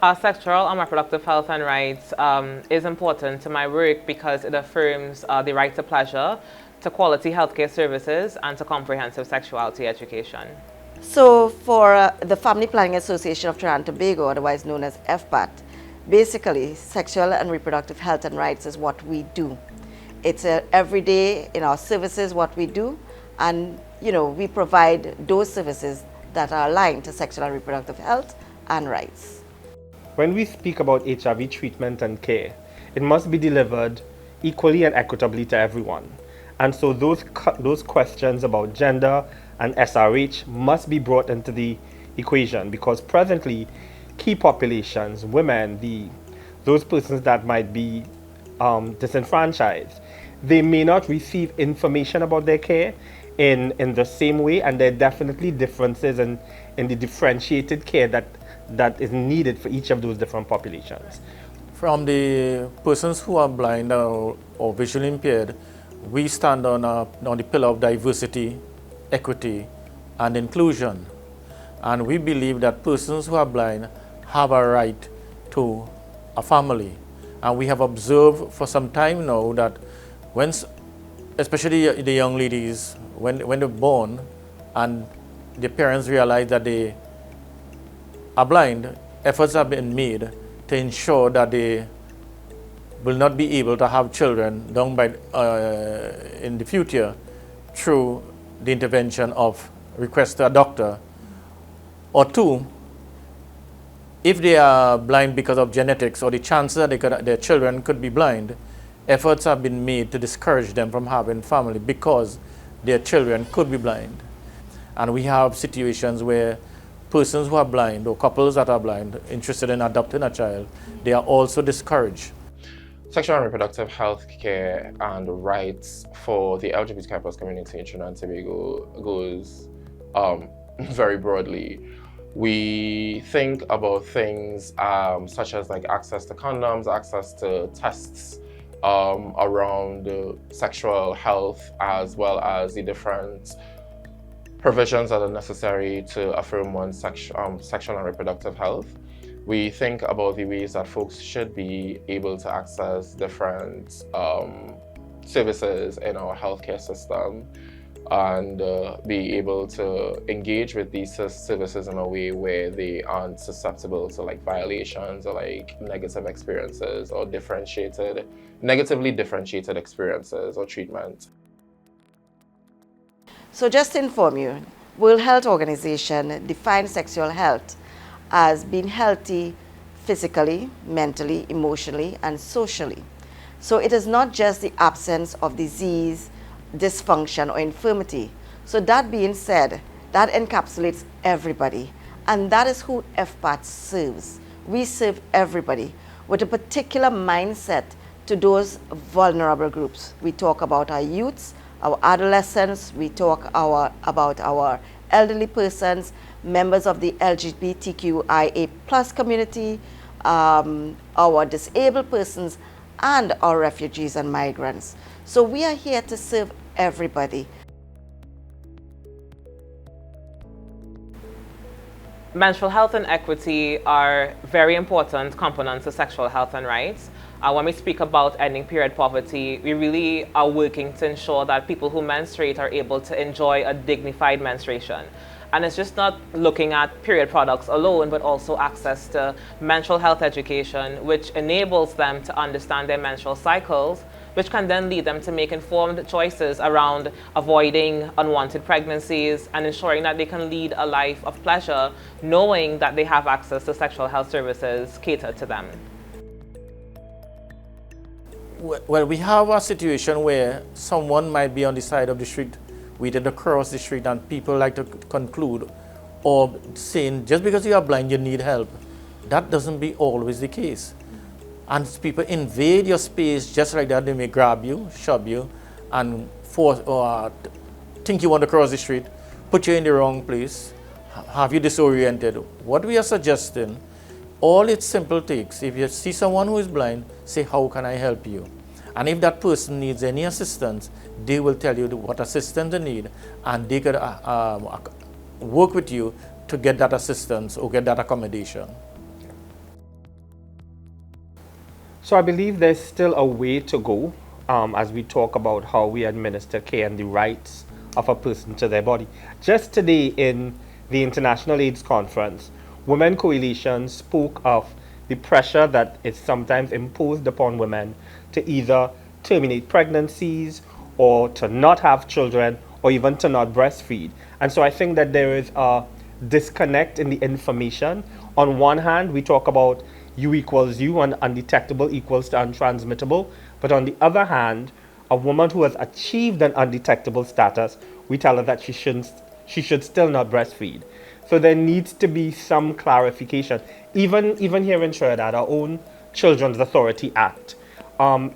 Sexual and reproductive health and rights is important to my work because it affirms the right to pleasure, to quality healthcare services, and to comprehensive sexuality education. So for the Family Planning Association of Trinidad and Tobago, otherwise known as FPATT, basically sexual and reproductive health and rights is what we do. It's every day in our services what we do, and we provide those services that are aligned to sexual and reproductive health and rights. When we speak about HIV treatment and care, it must be delivered equally and equitably to everyone. And so those questions about gender and SRH must be brought into the equation, because presently key populations, women, those persons that might be disenfranchised, they may not receive information about their care in the same way, and there are definitely differences in the differentiated care that is needed for each of those different populations. From the persons who are blind or visually impaired, we stand on the pillar of diversity, equity, and inclusion. And we believe that persons who are blind have a right to a family. And we have observed for some time now that when, especially the young ladies, when they're born and the parents realize that they are blind, efforts have been made to ensure that they will not be able to have children in the future through the intervention of request to a doctor. Or two, if they are blind because of genetics or the chances that their children could be blind, efforts have been made to discourage them from having family because their children could be blind. And we have situations where persons who are blind or couples that are blind interested in adopting a child, they are also discouraged. Sexual and reproductive health care and rights for the LGBTQ+ community in Trinidad and Tobago goes very broadly. We think about things such as like access to condoms, access to tests around sexual health, as well as the different provisions that are necessary to affirm one's sexual and reproductive health. We think about the ways that folks should be able to access different services in our healthcare system and be able to engage with these services in a way where they aren't susceptible to like violations or like negative experiences or negatively differentiated experiences or treatment. So just to inform you, World Health Organization defines sexual health as being healthy physically, mentally, emotionally, and socially. So it is not just the absence of disease, dysfunction, or infirmity. So that being said, that encapsulates everybody. And that is who FPATT serves. We serve everybody with a particular mindset to those vulnerable groups. We talk about our youths, our adolescents, we talk about our elderly persons, members of the LGBTQIA+ community, our disabled persons, and our refugees and migrants. So we are here to serve everybody. Menstrual health and equity are very important components of sexual health and rights. When we speak about ending period poverty, we really are working to ensure that people who menstruate are able to enjoy a dignified menstruation. And it's just not looking at period products alone, but also access to menstrual health education, which enables them to understand their menstrual cycles, which can then lead them to make informed choices around avoiding unwanted pregnancies and ensuring that they can lead a life of pleasure, knowing that they have access to sexual health services catered to them. Well, we have a situation where someone might be on the side of the street, waiting to cross the street, and people like to conclude or saying just because you are blind you need help. That doesn't be always the case. And people invade your space just like that. They may grab you, shove you, and force or think you want to cross the street, put you in the wrong place, have you disoriented. What we are suggesting, all it simple takes, if you see someone who is blind, say, how can I help you? And if that person needs any assistance, they will tell you what assistance they need, and they could work with you to get that assistance or get that accommodation. So I believe there's still a way to go as we talk about how we administer care and the rights of a person to their body. Just today in the International AIDS Conference, Women Coalition spoke of the pressure that is sometimes imposed upon women to either terminate pregnancies or to not have children or even to not breastfeed. And so I think that there is a disconnect in the information. On one hand, we talk about U equals U and undetectable equals to untransmittable. But on the other hand, a woman who has achieved an undetectable status, we tell her that she should still not breastfeed. So there needs to be some clarification. Even here in Trinidad, our own Children's Authority Act,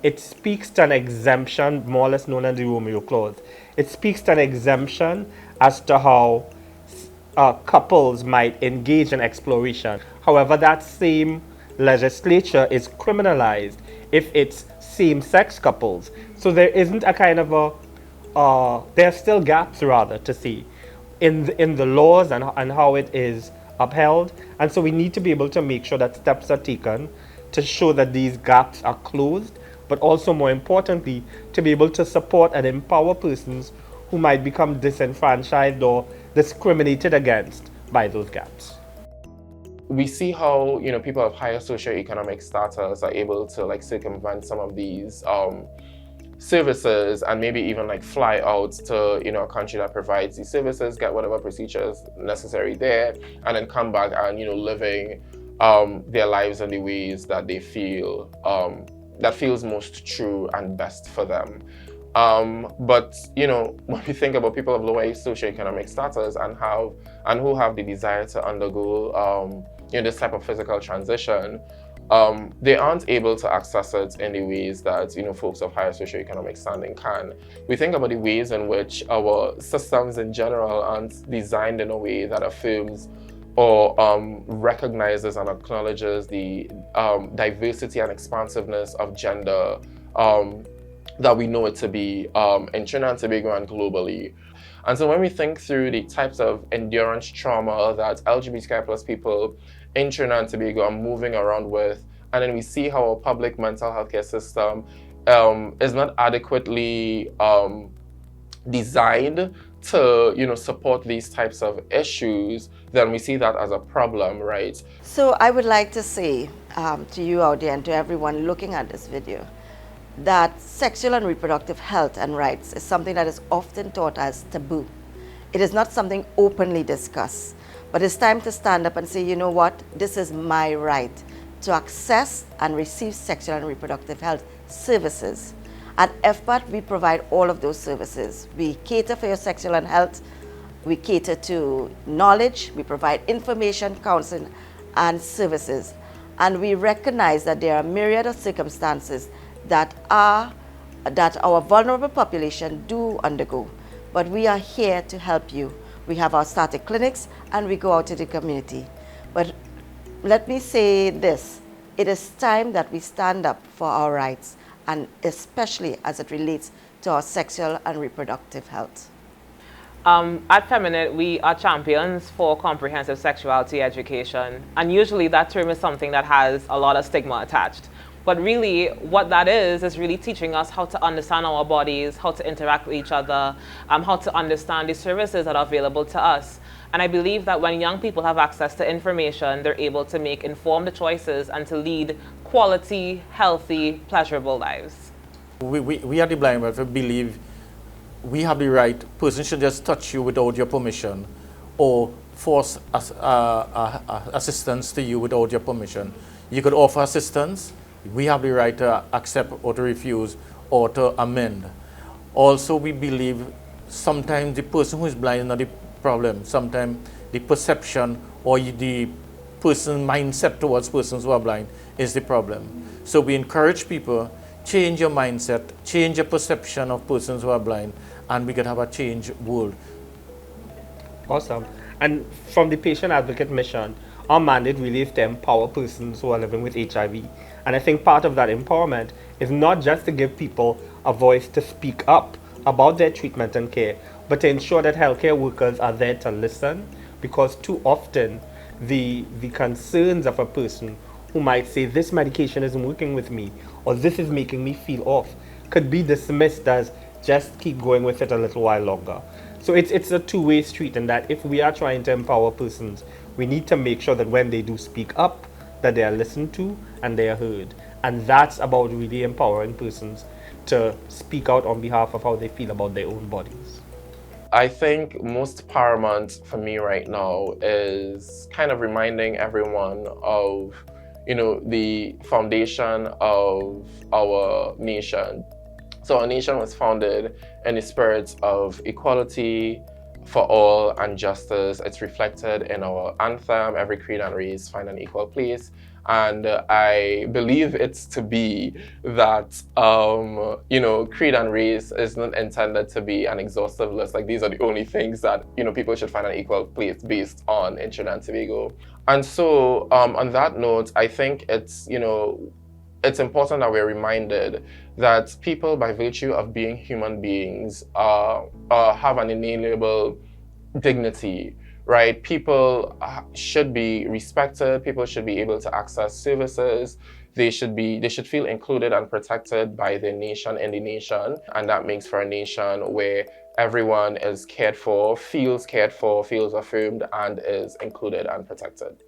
it speaks to an exemption, more or less known as the Romeo Clause. It speaks to an exemption as to how couples might engage in exploration. However, that same legislature is criminalized if it's same-sex couples. So there isn't a kind of there are still gaps, rather, to see in the laws and how it is upheld. And so we need to be able to make sure that steps are taken to show that these gaps are closed, but also, more importantly, to be able to support and empower persons who might become disenfranchised or discriminated against by those gaps. We see how, you know, people of higher socioeconomic status are able to like circumvent some of these services and maybe even like fly out to, you know, a country that provides these services, get whatever procedures necessary there, and then come back and, you know, living their lives in the ways that they feel that feels most true and best for them. But you know, when we think about people of lower socioeconomic status and who have the desire to undergo you know, this type of physical transition, they aren't able to access it in the ways that, you know, folks of higher socioeconomic standing can. We think about the ways in which our systems in general aren't designed in a way that affirms or recognizes and acknowledges the diversity and expansiveness of gender that we know it to be in Trinidad and Tobago and globally. And so when we think through the types of endurance trauma that LGBTQI+ people in Trinidad and Tobago are moving around with, and then we see how our public mental health care system is not adequately designed to, you know, support these types of issues, then we see that as a problem, right? So I would like to say to you out there and to everyone looking at this video that sexual and reproductive health and rights is something that is often taught as taboo. It is not something openly discussed, but it's time to stand up and say, you know what, this is my right to access and receive sexual and reproductive health services. At FPATT, we provide all of those services. We cater for your sexual and health. We cater to knowledge. We provide information, counseling, and services. And we recognize that there are a myriad of circumstances that our vulnerable population do undergo. But we are here to help you. We have our static clinics, and we go out to the community. But let me say this. It is time that we stand up for our rights, and especially as it relates to our sexual and reproductive health. At Feminitt, we are champions for comprehensive sexuality education, and usually that term is something that has a lot of stigma attached. But really, what that is really teaching us how to understand our bodies, how to interact with each other, how to understand the services that are available to us. And I believe that when young people have access to information, they're able to make informed choices and to lead quality, healthy, pleasurable lives. We at the Blind Welfare believe we have the right. Person should just touch you without your permission or force assistance to you without your permission. You could offer assistance. We have the right to accept or to refuse or to amend. Also, we believe sometimes the person who is blind is not the problem. Sometimes the perception or the person's mindset towards persons who are blind is the problem. So we encourage people, change your mindset, change your perception of persons who are blind, and we can have a changed world. Awesome. And from the Patient Advocate Mission, our mandate really is to empower persons who are living with HIV. And I think part of that empowerment is not just to give people a voice to speak up about their treatment and care, but to ensure that healthcare workers are there to listen, because too often the concerns of a person who might say this medication isn't working with me or this is making me feel off could be dismissed as just keep going with it a little while longer. So it's a two-way street in that if we are trying to empower persons, we need to make sure that when they do speak up, that they are listened to and they are heard. And that's about really empowering persons to speak out on behalf of how they feel about their own bodies. I think most paramount for me right now is kind of reminding everyone of, the foundation of our nation. So our nation was founded in the spirit of equality for all and justice. It's reflected in our anthem, every creed and race find an equal place. And I believe it's to be that, creed and race is not intended to be an exhaustive list. Like these are the only things that, people should find an equal place based on in Trinidad and Tobago. And so on that note, I think it's important that we're reminded that people, by virtue of being human beings, have an inalienable dignity, right? People should be respected. People should be able to access services. They should feel included and protected by their nation in the nation. And that makes for a nation where everyone is cared for, feels affirmed, and is included and protected.